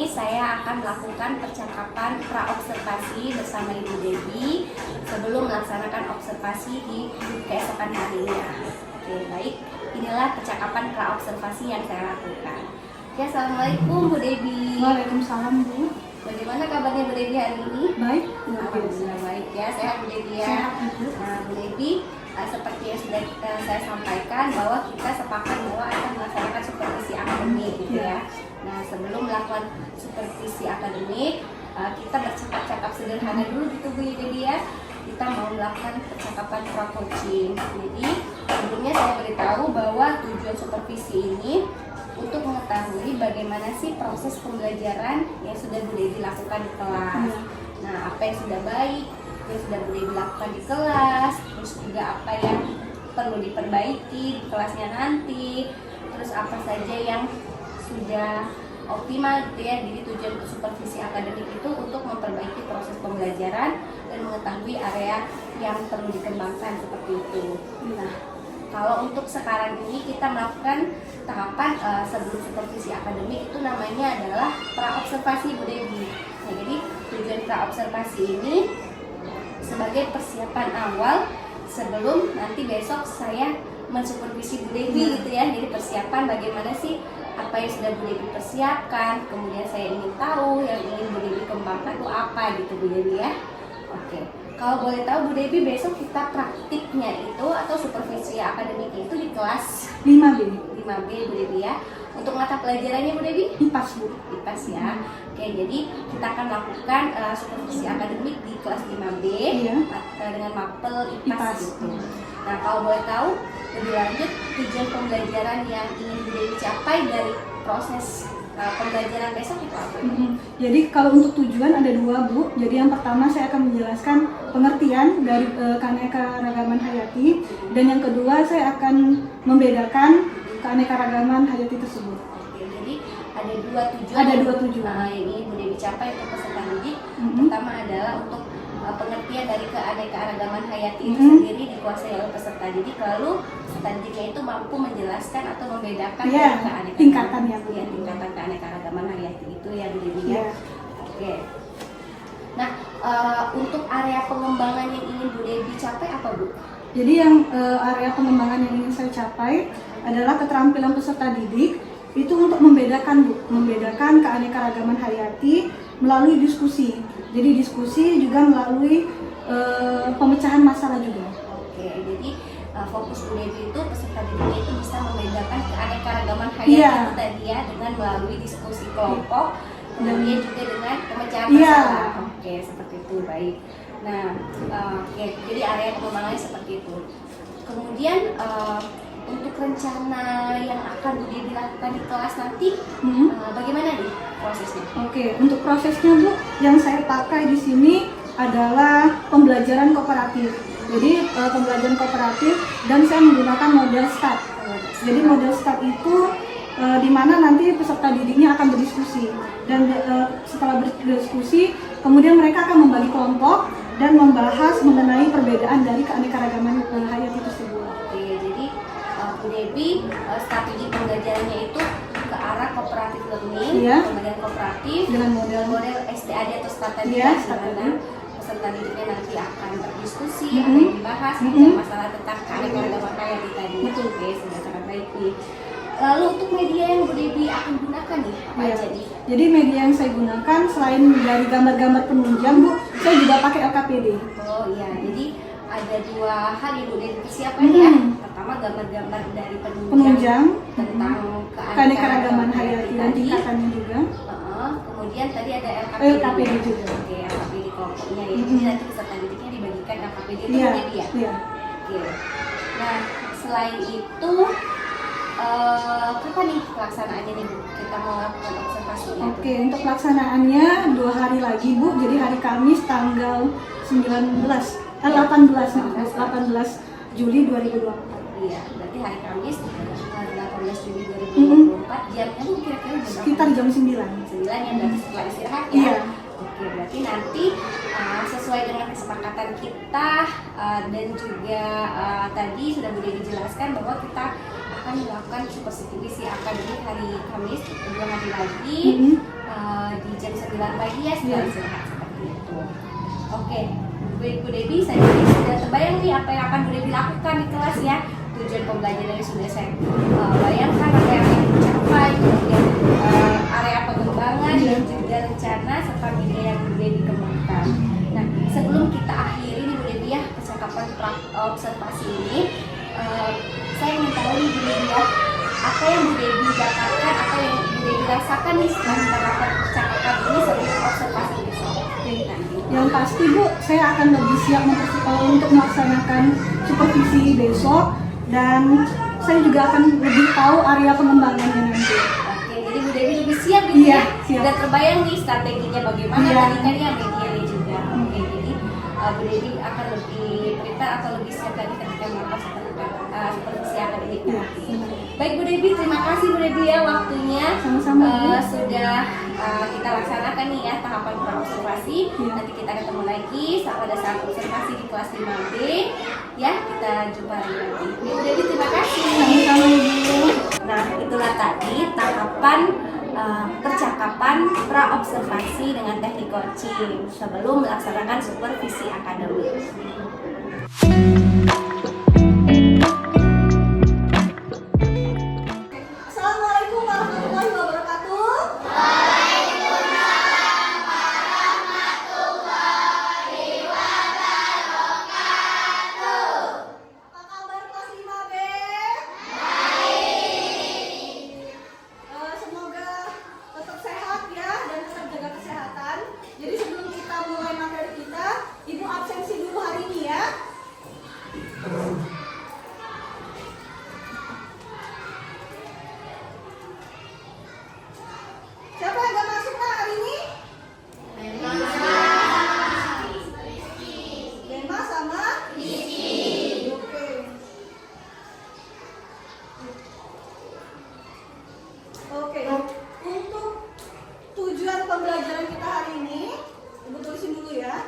saya akan melakukan percakapan pra-observasi bersama Ibu Debbie sebelum melaksanakan observasi di keesokan harinya. Oke, baik. Inilah percakapan pra-observasi yang saya lakukan. Oke, Assalamualaikum Bu Debbie. Waalaikumsalam Bu. Bagaimana kabarnya Bu Debbie hari ini? Baik. Alhamdulillah baik ya. Sehat Bu Debbie ya. Sehat Bu. Nah, Bu Debbie, seperti yang sudah saya sampaikan bahwa kita sepakat bahwa akan melaksanakan supervisi akademik gitu ya. Nah, sebelum melakukan supervisi akademik, kita bercakap-cakap sederhana dulu gitu Bu Debbie ya. Kita mau melakukan percakapan pra-coaching. Jadi, sebelumnya saya beritahu bahwa tujuan supervisi ini untuk mengetahui bagaimana sih proses pembelajaran yang sudah Bu Debbie lakukan di kelas. Nah, apa yang sudah baik yang sudah Bu Debbie lakukan di kelas, terus juga apa yang perlu diperbaiki di kelasnya nanti, terus apa saja yang sudah optimal gitu ya. Jadi tujuan supervisi akademik itu untuk memperbaiki proses pembelajaran dan mengetahui area yang perlu dikembangkan seperti itu. Nah, kalau untuk sekarang ini kita melakukan tahapan sebelum supervisi akademik itu namanya adalah pra-observasi Bu Debbie. Nah, jadi tujuan pra-observasi ini sebagai persiapan awal sebelum nanti besok saya mensupervisi Bu Debbie gitu ya. Jadi persiapan bagaimana sih apa yang sudah Bu Debbie persiapkan, kemudian saya ingin tahu yang ingin Bu Debbie kembangkan itu apa gitu Bu Debbie ya. Oke, kalau boleh tahu Bu Debbie, besok kita praktiknya itu atau supervisi akademik itu di kelas 5B. 5B Bu Debbie ya. Untuk mata pelajarannya Bu Debbie? IPAS Bu. IPAS ya. Oke, jadi kita akan lakukan supervisi akademik di kelas 5B dengan mapel IPAS gitu. Nah, kalau boleh tahu lebih lanjut tujuan pembelajaran yang ingin Bu Debbie capai dari proses pembelajaran besok itu apa? Jadi kalau untuk tujuan ada dua Bu. Jadi yang pertama saya akan menjelaskan pengertian dari keanekaragaman hayati, dan yang kedua saya akan membedakan keanekaragaman hayati tersebut. Oke, jadi ada dua tujuan. Ada dua tujuan yang ingin Bu Debbie capai untuk peserta didik. Pertama adalah untuk pengertian dari keanekaragaman hayati itu sendiri dikuasai oleh peserta didik, lalu peserta didiknya itu mampu menjelaskan atau membedakan tingkatannya tingkatan keanekaragaman hayati itu ya Bu Debbie ya. Oke. Nah, untuk area pengembangan yang ingin Bu Debbie capai apa Bu? Jadi yang area pengembangan yang ingin saya capai adalah keterampilan peserta didik itu untuk membedakan Bu, membedakan keanekaragaman hayati melalui diskusi. Jadi diskusi juga melalui pemecahan masalah juga. Oke, jadi fokus Bu Debbie itu peserta didiknya itu bisa membedakan keanekaragaman hayati itu tadi ya dengan melalui diskusi kelompok, kemudian juga dengan pemecahan masalah. Oke, seperti itu, baik. Nah, oke, jadi area pengembangannya seperti itu. Kemudian untuk rencana yang akan Bu Debbie lakukan di kelas nanti, bagaimana nih prosesnya? Oke, untuk prosesnya Bu, yang saya pakai di sini adalah pembelajaran kooperatif. Jadi pembelajaran kooperatif dan saya menggunakan model STAT. Jadi model STAT itu di mana nanti peserta didiknya akan berdiskusi, dan setelah berdiskusi kemudian mereka akan membagi kelompok dan membahas mengenai perbedaan dari keanekaragaman hayati tersebut. Oke, jadi Bu Debbie strategi pembelajarannya itu ke arah cooperative learning, pembelajaran kooperatif dengan model STAD atau STAT tadi ya, dimana peserta didiknya nanti akan berdiskusi, akan dibahas masalah tentang keanekaragaman hayati tadi. Oke, sudah sangat baik nih. Lalu untuk media yang Bu Debbie akan gunakan nih, apa aja nih? Jadi media yang saya gunakan selain dari gambar-gambar penunjang Bu, saya juga pakai LKPD. Oh iya, jadi ada dua hal yang Bu Debbie persiapkan ya. Pertama gambar-gambar dari penunjang tentang keanekaragaman hayati dan tingkatannya juga. Kemudian tadi ada LKPD juga. Oke, LKPD kelompoknya ya. Jadi nanti peserta didiknya dibagikan LKPD itu Bu Debbie ya. Oke. Nah, selain itu kapan nih pelaksanaannya nih Bu? Kita mau lakukan observasinya. Oke, untuk pelaksanaannya 2 hari lagi Bu. Jadi hari Kamis tanggal 18 Juli 2024. Iya, berarti hari Kamis 18 Juli 2024 jamnya tuh kira-kira jam sekitar jam 9 ya, berarti setelah istirahat ya. Oke, berarti nanti sesuai dengan kesepakatan kita dan juga tadi sudah Bu Debbie jelaskan bahwa kita akan melakukan supervisi akademik hari Kamis 2 hari lagi di menjelang pagi ya sudah Iya. istirahat seperti itu. Oke, Bu Debbie, saya sudah terbayang nih apa yang akan Bu Debbie lakukan di kelas ya. Tujuan pembelajaran sudah saya bayangkan apa yang akan dicapai, kemudian area pengembangan dan juga rencana serta media yang Bu Debbie kembangkan. Nah, sebelum kita akhiri nih Bu Debbie ya percakapan observasi ini, saya ingin tahu nih Bu Debbie ya, apa yang Bu Debbie dapatkan, apa yang Bu Debbie rasakan nih setelah menerapkan percakapan ini sebelum observasi besok. Nanti. Yang pasti Bu, saya akan lebih siap untuk melaksanakan supervisi besok, dan saya juga akan lebih tahu area pengembangannya nanti. Oke, jadi Bu Debbie lebih siap gitu Iya, ya? siap. Sudah terbayang nih strateginya bagaimana, Iya. tadi kan ya medianya juga. Oke, jadi Bu Debbie akan lebih prepare atau lebih siap lagi ketika melakukan supervisi akademik Iya, nanti. benar. Baik Bu Debbie, terima kasih Bu Debbie ya waktunya. Sama-sama, Bu. Sudah kita laksanakan nih ya tahapan praobservasi. Iya. Nanti kita ketemu lagi pada saat observasi di kelas 5B. Ya, kita jumpa lagi nanti. Bu Debbie, terima kasih. Sama-sama Ibu. Nah, itulah tadi tahapan percakapan praobservasi dengan teknik coaching sebelum melaksanakan supervisi akademik. Assalamualaikum warahmatullahi wabarakatuh. Apa kabar kelas 5B? Semoga tetap sehat ya dan tetap jaga kesehatan. Jadi sebelum kita mulai materi kita, Ibu absensi dulu hari ini ya. Siapa yang gak masuk nah hari ini? Bema sama Rizky. Oke. Oke. Untuk tujuan pembelajaran kita hari ini, Ibu tulisin dulu ya.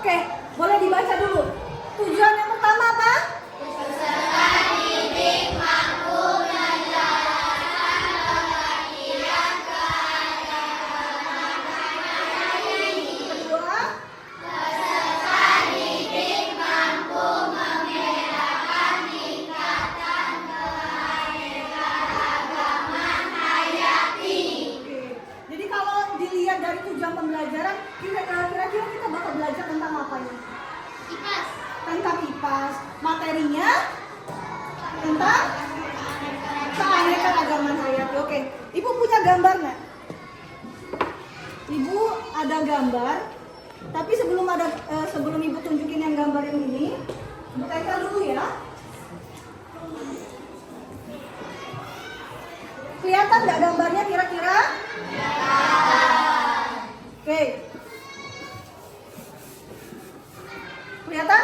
Oke, boleh dibaca dulu. Tujuan yang pertama apa? Kedua, Oke. Jadi kalau dilihat dari tujuan pembelajaran, kira-kira kita bakal belajar tentang apa ya? IPAS. Tentang IPAS. Materinya tentang keanekaragaman hayati. Oke, Ibu punya gambar nggak? Ibu ada gambar, tapi sebelum Ibu tunjukin yang gambar yang ini, Ibu tempel dulu ya. Kelihatan nggak gambarnya kira-kira? Oke. Kelihatan?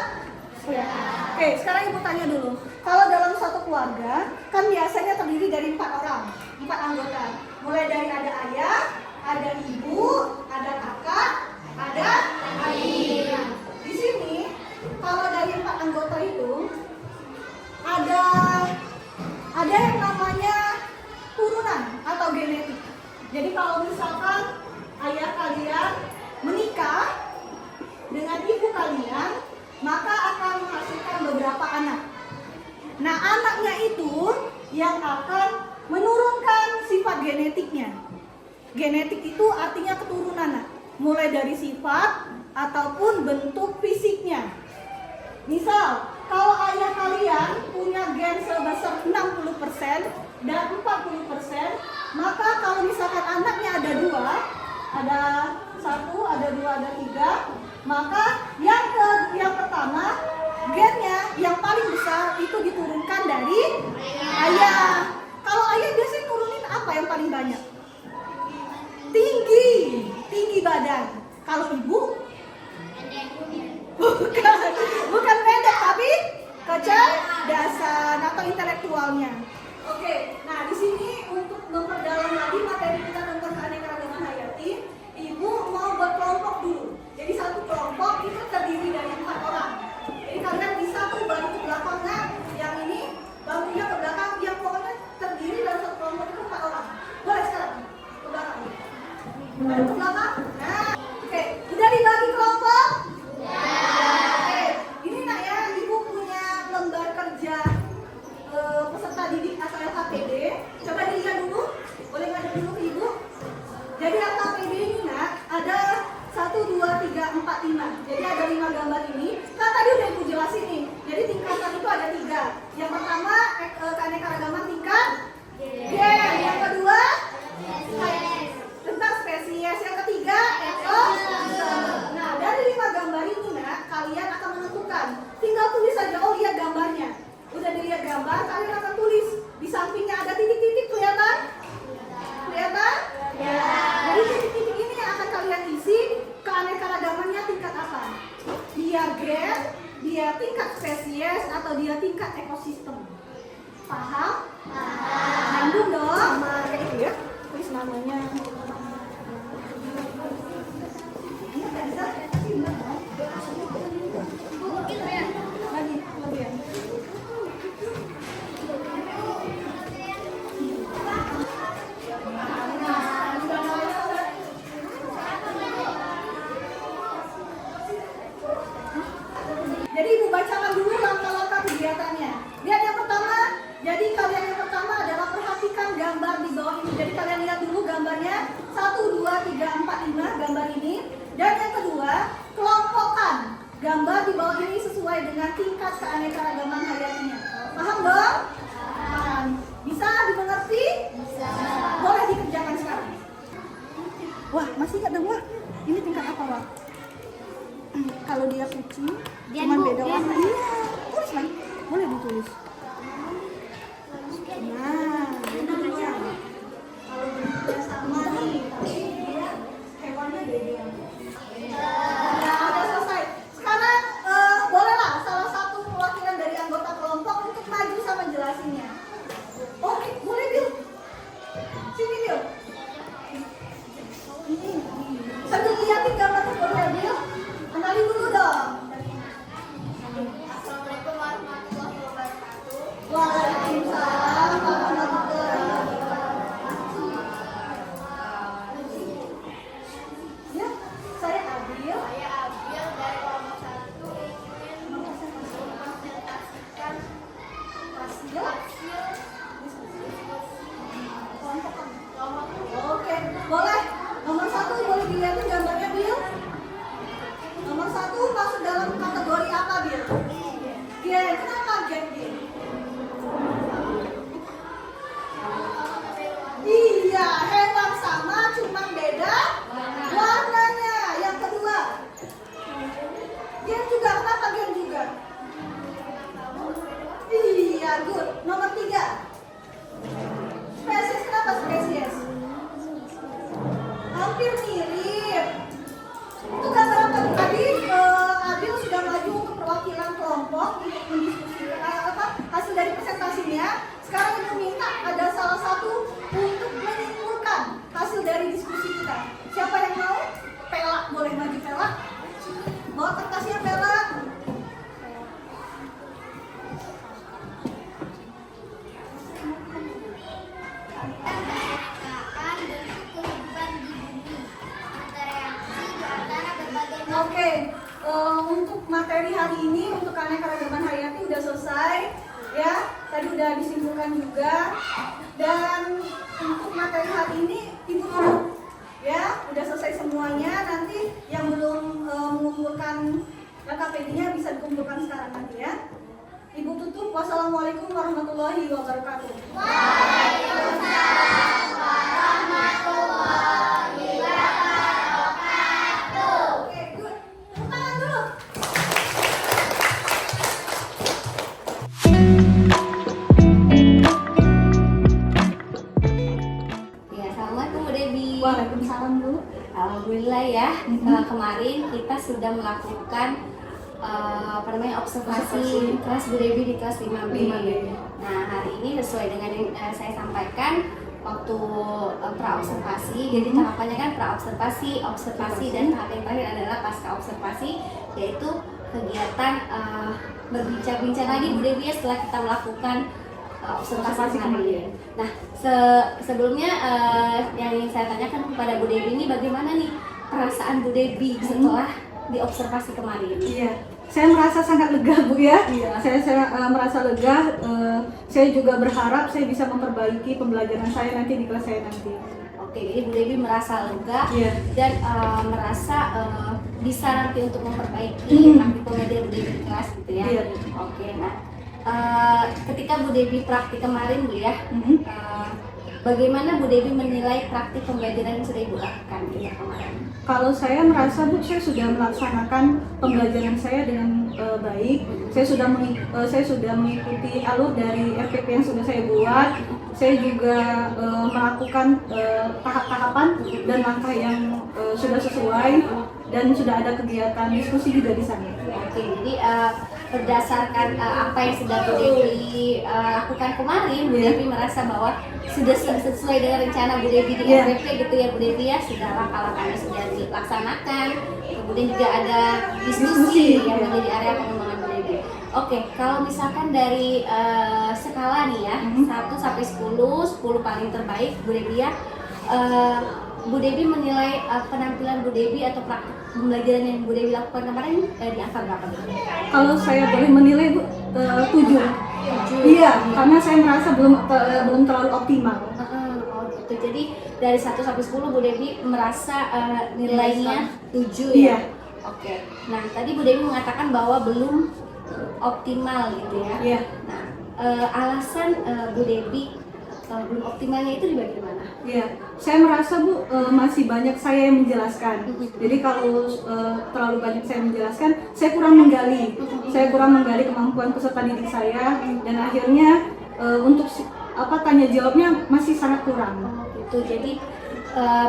Oke, sekarang Ibu tanya dulu. Kalau dalam satu keluarga, kan biasanya terdiri dari 4 orang, 4 anggota. Mulai dari ada ayah, ada ibu, ada kakak, ada adik. Di sini, kalau dari 4 anggota itu, ada yang namanya turunan atau genetik. Jadi kalau misalkan ayah kalian menikah dengan ibu kalian, maka akan menghasilkan beberapa anak. Nah, anaknya itu yang akan menurunkan sifat genetiknya. Genetik itu artinya keturunan, Nak. Mulai dari sifat ataupun bentuk fisiknya. Misal, kalau ayah kalian punya gen sebesar 60% dan 40%, maka kalau misalkan anaknya ada 2, ada 1, ada 2, ada 3, maka yang pertama gennya yang paling besar itu diturunkan dari ayah. Kalau ayah biasanya nurunin apa yang paling banyak? Tinggi badan. Kalau ibu? Bukan pendek, tapi kecerdasan atau intelektualnya. Oke, nah di sini untuk memperdalam lagi materi kita tentang keanekaragaman hayati, ibu mau buat kelompok dulu. Jadi satu kelompok itu terdiri dari 4 orang. Jadi kalian bisa tuh balik ke belakangnya, yang ini bangkunya ke belakang, yang pokoknya terdiri dari satu kelompok itu 4 orang. Boleh sekarang ke belakang. Balik ke belakang. Nah, oke, udah dibagi kelompok? Oke, ini Nak ya, ibu punya lembar kerja peserta didik atau LKPD. Coba dilihat dulu, boleh ngadep dulu ke ibu. Jadi LKPD ini Nak, ada 1, 2, 3, 4, 5. Jadi ada 5 gambar ini. Kan tadi udah ibu jelasin nih. Jadi tingkatan itu ada 3. Yang pertama keanekaragaman tingkat G. Yang kedua tentang spesies. Yang ketiga ekosistem. Nah, dari 5 gambar ini Nak, kalian akan menentukan. Tinggal tulis saja, oh lihat gambarnya. Udah dilihat gambar, kalian akan tulis. Di sampingnya ada titik-titik, kelihatan? Kelihatan? Ya. Jadi titik-titik ini yang akan kalian isi keanekaragamannya tingkat apa? Dia gen, dia tingkat spesies, atau dia tingkat ekosistem. Paham? Paham. Nyambung dong sama kayak itu ya. Tulis namanya. Ini kan bisa kasih benar dong. Lagi, lebih. Jadi ibu bacakan dulu langkah-langkah kegiatannya. Lihat yang pertama. Jadi kalian yang pertama adalah perhatikan gambar di bawah ini. Jadi kalian lihat dulu gambarnya 1, 2, 3, 4, 5 gambar ini. Dan yang kedua, kelompokkan gambar di bawah ini sesuai dengan tingkat keanekaragaman hayatinya. Paham dong? Paham. Bisa dimengerti? Bisa. Boleh dikerjakan sekarang. Wah, masih nggak ada wah. Ini tingkat apa wah? Kalau dia kucing, cuman beda warna. Iya, tulis lagi. Boleh ditulis. Nah, bentuknya. Kalau bentuknya sama nih, tapi dia hewannya beda. Nah, udah selesai. Sekarang bolehlah salah satu perwakilan dari anggota kelompok untuk maju sama jelasinnya. Oke, boleh Bil. Sini Bil. Ini. Sambil liatin gambar boleh Bil. Kenalin dulu dong. Assalamualaikum warahmatullahi wabarakatuh. Waalaikumsalam warahmatullahi wabarakatuh. Ya, saya Abil. Saya Abil dari kelompok 1 ingin mempresentasikan hasil kelompok. Oke, boleh. Nomor 1 boleh dilihatin gambarnya Bil. Nomor 1 masuk dalam kategori apa Bil? Gen. Kenapa gen? Iya, hewan sama cuma beda warnanya. Yang kedua, gen juga. Kenapa gen juga? Iya, good. Nomor 3, spesies. Kenapa spesies? Hampir mirip. Itu gambar apa? Tadi Abil sudah maju untuk perwakilan kelompok untuk mendiskusikan hasil dari presentasinya. Sekarang ibu minta ada salah satu untuk menyimpulkan hasil dari diskusi kita. Siapa yang mau? Pela, boleh maju Pela. Bawa kertasnya Pela. Oke, untuk materi hari ini untuk keanekaragaman hayati udah selesai ya. tadi udah disimpulkan juga. Dan untuk materi hari ini Ibu tutup ya, udah selesai semuanya. Nanti yang belum mengumpulkan KKPD-nya bisa dikumpulkan sekarang nanti ya. Ibu tutup. Wassalamualaikum warahmatullahi wabarakatuh. Waalaikumsalam warahmatullahi wabarakatuh. Oke, good. Tepuk tangan dulu. Ya, assalamualaikum Bu Debi. Waalaikumsalam Bu. Alhamdulillah ya, kemarin kita sudah melakukan observasi kelas Bu Debi di kelas 5B. Nah, hari ini sesuai dengan yang saya sampaikan waktu pra-observasi, jadi tahapannya kan pra-observasi, observasi, dan tahap yang terakhir adalah pasca observasi, yaitu kegiatan berbincang-bincang lagi Bu Debi ya setelah kita melakukan observasi kemarin. Nah, sebelumnya yang ingin saya tanyakan kepada Bu Debi ini, bagaimana nih perasaan Bu Debi setelah diobservasi kemarin? Iya, saya merasa sangat lega Bu ya. Iya. Saya merasa lega. Saya juga berharap saya bisa memperbaiki pembelajaran saya nanti di kelas saya nanti. Oke, jadi Bu Debi merasa lega dan merasa bisa nanti untuk memperbaiki praktik pembelajaran Bu Debi di kelas gitu ya. Iya. Oke, nah ketika Bu Debi praktik kemarin Bu ya, bagaimana Bu Debi menilai praktik pembelajaran yang sudah Ibu lakukan ya kemarin? Kalau saya merasa Bu, saya sudah melaksanakan pembelajaran saya dengan baik. Saya sudah mengikuti alur dari RPP yang sudah saya buat. Saya juga melakukan tahap-tahapan dan langkah yang sudah sesuai, dan sudah ada kegiatan diskusi juga di sana. Oke, jadi berdasarkan apa yang sudah Bu Debi lakukan kemarin, Bu Debi merasa bahwa sudah sesuai dengan rencana Bu Debi di RPP gitu ya Bu Debi ya, sudah langkah-langkahnya sudah dilaksanakan, kemudian juga ada diskusi yang menjadi area pengembangan Bu Debi. Oke, kalau misalkan dari skala nih ya, 1 sampai 10, 10 paling terbaik Bu Debi ya, Bu Debi menilai penampilan Bu Debi atau praktik pembelajaran yang Bu Debi lakukan kemarin di angka berapa? Kalau saya boleh menilai Bu, 7. Iya, karena saya merasa belum terlalu optimal. Oh gitu. Jadi dari 1 sampai 10 Bu Debi merasa nilainya 7 ya? Iya. Oke. Nah, tadi Bu Debi mengatakan bahwa belum optimal gitu ya. Iya. Nah, alasan Bu Debi belum optimalnya itu di bagian mana? Iya, saya merasa Bu masih banyak saya yang menjelaskan. Jadi kalau terlalu banyak saya menjelaskan, saya kurang menggali. Saya kurang menggali kemampuan peserta didik saya, dan akhirnya untuk tanya jawabnya masih sangat kurang. Gitu. Jadi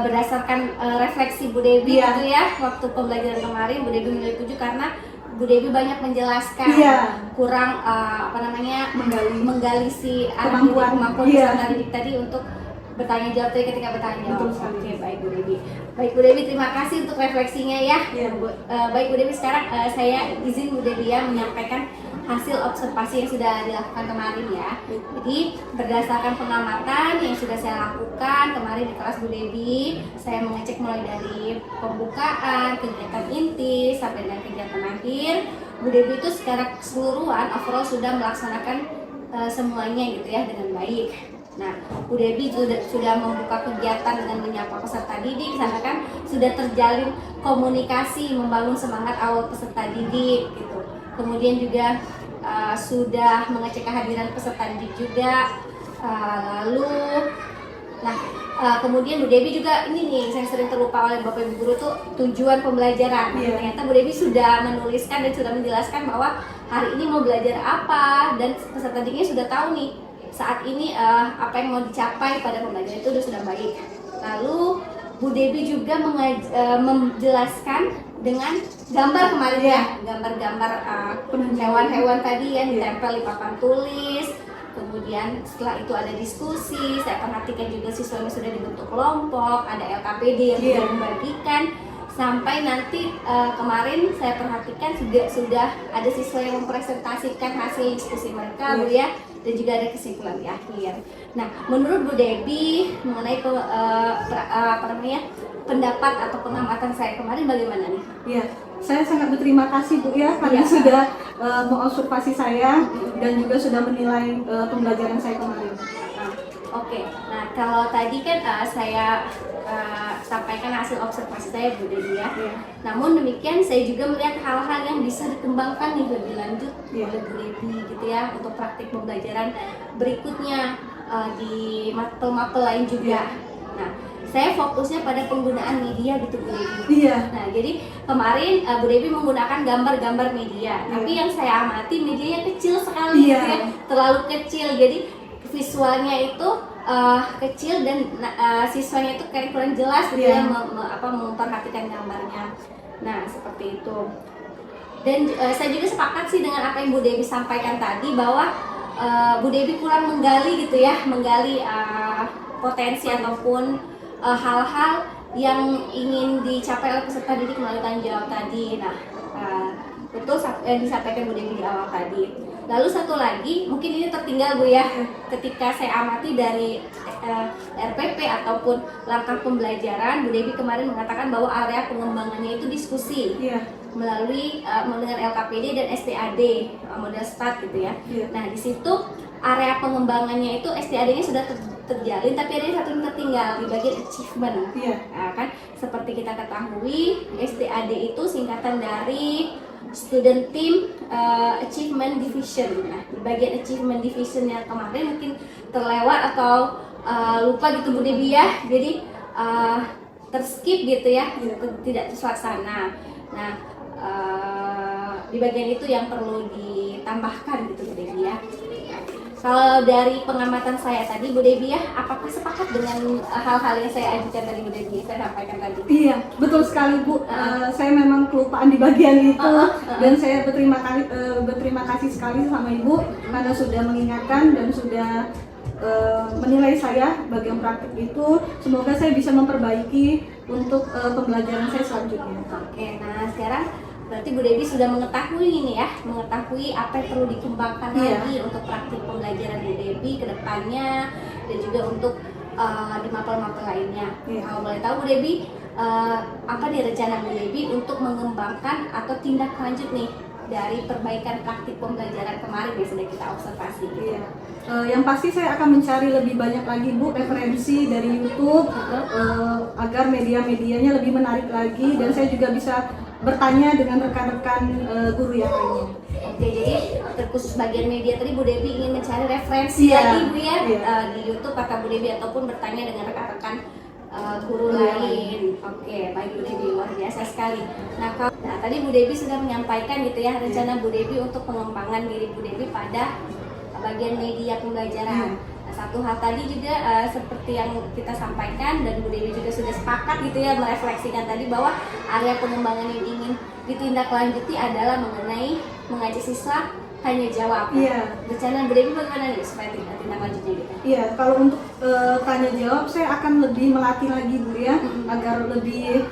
berdasarkan refleksi Bu Debi gitu ya, waktu pembelajaran kemarin Bu Debi menilai 7 karena Bu Debi banyak menjelaskan, kurang menggali si kemampuan peserta didik tadi untuk bertanya jawab tadi ketika bertanya jawab. Oke, baik Bu Debi. Baik Bu Debi, terima kasih untuk refleksinya ya. Baik Bu Debi, sekarang saya izin Bu Debi ya menyampaikan hasil observasi yang sudah dilakukan kemarin ya. Jadi berdasarkan pengamatan yang sudah saya lakukan kemarin di kelas Bu Debi, saya mengecek mulai dari pembukaan, kegiatan inti sampai dengan kegiatan akhir. Bu Debi itu secara keseluruhan overall sudah melaksanakan semuanya gitu ya dengan baik. Nah, Bu Debi sudah membuka kegiatan dengan menyapa peserta didik, karena kan sudah terjalin komunikasi, membangun semangat awal peserta didik gitu. Kemudian juga sudah mengecek kehadiran peserta didik juga. Kemudian Bu Debi juga ini nih, saya sering terlupa oleh Bapak Ibu Guru tuh tujuan pembelajaran. Ternyata Bu Debi sudah menuliskan dan sudah menjelaskan bahwa hari ini mau belajar apa, dan peserta didiknya sudah tahu nih saat ini apa yang mau dicapai pada pembelajaran itu sudah baik. Lalu Bu Debi juga menjelaskan dengan gambar kemarin ya, gambar-gambar hewan-hewan tadi yang ditempel di papan tulis. Kemudian setelah itu ada diskusi, saya perhatikan juga siswanya sudah dibentuk kelompok, ada LKPD yang sudah membagikan. Sampai nanti kemarin saya perhatikan sudah ada siswa yang mempresentasikan hasil diskusi mereka Bu ya, dan juga ada kesimpulan di akhir. Nah, menurut Bu Debi mengenai pendapat atau pengamatan saya kemarin bagaimana nih? Iya, Saya sangat berterima kasih Bu ya karena Iya. sudah mengobservasi saya dan juga sudah menilai pembelajaran saya kemarin. Nah, oke. Nah, kalau tadi kan saya sampaikan hasil observasi saya Bu Debbie ya. Iya. Namun demikian saya juga melihat hal-hal yang bisa dikembangkan nih lebih lanjut Iya. oleh Bu Debbie gitu ya untuk praktik pembelajaran berikutnya di mapel-mapel lain juga. Nah, saya fokusnya pada penggunaan media gitu Bu Debbie. Iya. Nah, jadi kemarin Bu Debbie menggunakan gambar-gambar media, tapi yang saya amati medianya kecil sekali Iya. gitu ya, terlalu kecil. Jadi visualnya itu kecil dan siswanya itu kayak kurang jelas gitu Iya. ya memperhatikan gambarnya. Nah, seperti itu. Dan saya juga sepakat sih dengan apa yang Bu Debbie sampaikan tadi bahwa Bu Debbie kurang menggali gitu ya, menggali potensi ataupun hal-hal yang ingin dicapai oleh peserta didik melalui tanggung jawab tadi. Nah, betul yang disampaikan Bu Debbie di awal tadi. Lalu satu lagi, mungkin ini tertinggal Bu ya, ketika saya amati dari RPP ataupun langkah pembelajaran, Bu Debbie kemarin mengatakan bahwa area pengembangannya itu diskusi Iya. melalui dengan LKPD dan STAD model START gitu ya. Iya. Nah, di situ area pengembangannya itu STAD-nya sudah terjalin, tapi ada satu yang tertinggal di bagian achievement. Iya. Nah, kan seperti kita ketahui, STAD itu singkatan dari Student Team Achievement Division. Nah, di bagian Achievement Division yang kemarin mungkin terlewat atau lupa gitu Bu Debbie ya. Jadi terskip gitu ya, tidak terlaksana. Nah, di bagian itu yang perlu ditambahkan gitu Bu Debbie ya. Kalau dari pengamatan saya tadi Bu Debbie ya, apakah sepakat dengan hal-hal yang saya ajukan dari Bu Debbie, saya sampaikan tadi? Iya, betul sekali Bu. Saya memang kelupaan di bagian itu dan saya berterima kasih sekali sama Ibu karena sudah mengingatkan dan sudah menilai saya bagian praktik itu. Semoga saya bisa memperbaiki untuk pembelajaran saya selanjutnya. Oke, nah sekarang berarti Bu Debbie sudah mengetahui ini ya, mengetahui apa yang perlu dikembangkan Iya. lagi untuk praktik pembelajaran Bu Debbie ke depannya dan juga untuk di mapel-mapel lainnya. Iya. Kalau boleh tahu Bu Debbie, apa nih rencana Bu Debbie untuk mengembangkan atau tindak lanjut nih dari perbaikan praktik pembelajaran kemarin yang sudah kita observasi? Iya. Yang pasti saya akan mencari lebih banyak lagi Bu referensi dari YouTube agar media-medianya lebih menarik lagi dan saya juga bisa bertanya dengan rekan-rekan guru yang lainnya. Oke, jadi terkhusus bagian media tadi Bu Debbie ingin mencari referensi Iya. lagi Bu ya, Iya. di YouTube kata Bu Debbie ataupun bertanya dengan rekan-rekan guru Iya. lain. Oke, baik Bu Debbie, luar biasa sekali. Nah, tadi Bu Debbie sudah menyampaikan gitu ya rencana Bu Debbie untuk pengembangan diri Bu Debbie pada bagian media pembelajaran. Nah, satu hal tadi juga seperti yang kita sampaikan dan Bu Debbie juga sudah sepakat gitu ya merefleksikan tadi bahwa area pengembangan yang ingin ditindaklanjuti adalah mengenai mengajak siswa tanya jawab. Iya. Rencana Bu Debbie bagaimana nih supaya tindak lanjutnya gitu? Iya, kalau untuk tanya jawab saya akan lebih melatih lagi Bu ya agar lebih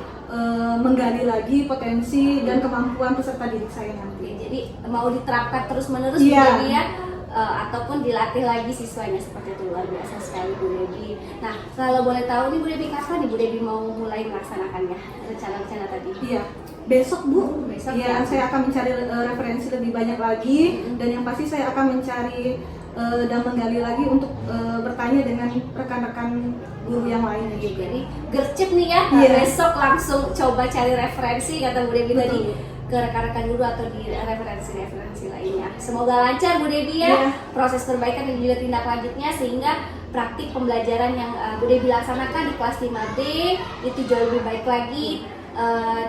menggali lagi potensi dan kemampuan peserta didik saya nanti. Oke, jadi mau diterapkan terus-menerus Iya. Bu Debbie ya, ataupun dilatih lagi siswanya, seperti itu. Luar biasa sekali Bu Debbie. Nah, kalau boleh tahu nih Bu Debbie, kapan nih Bu Debbie mau mulai melaksanakannya rencana-rencana tadi? Iya, besok Bu. Besok Ya, ya. saya akan mencari referensi lebih banyak lagi dan yang pasti saya akan mencari dan menggali lagi untuk bertanya dengan rekan-rekan guru yang lainnya juga. Jadi gercep nih ya, Iya. besok langsung coba cari referensi kata Bu Debbie tadi Betul. ke rekan-rekan guru atau di referensi-referensi lainnya. Semoga lancar Bu Debbie ya, Iya. proses perbaikan dan juga tindak lanjutnya sehingga praktik pembelajaran yang Bu Debbie laksanakan di kelas 5B itu jauh lebih baik lagi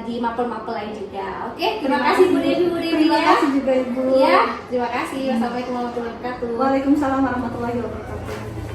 di mapel-mapel lain juga. Oke, terima kasih Bu Debbie Terima ya. kasih juga Ibu. Iya, terima kasih. Wassalamualaikum warahmatullahi wabarakatuh. Waalaikumsalam warahmatullahi wabarakatuh.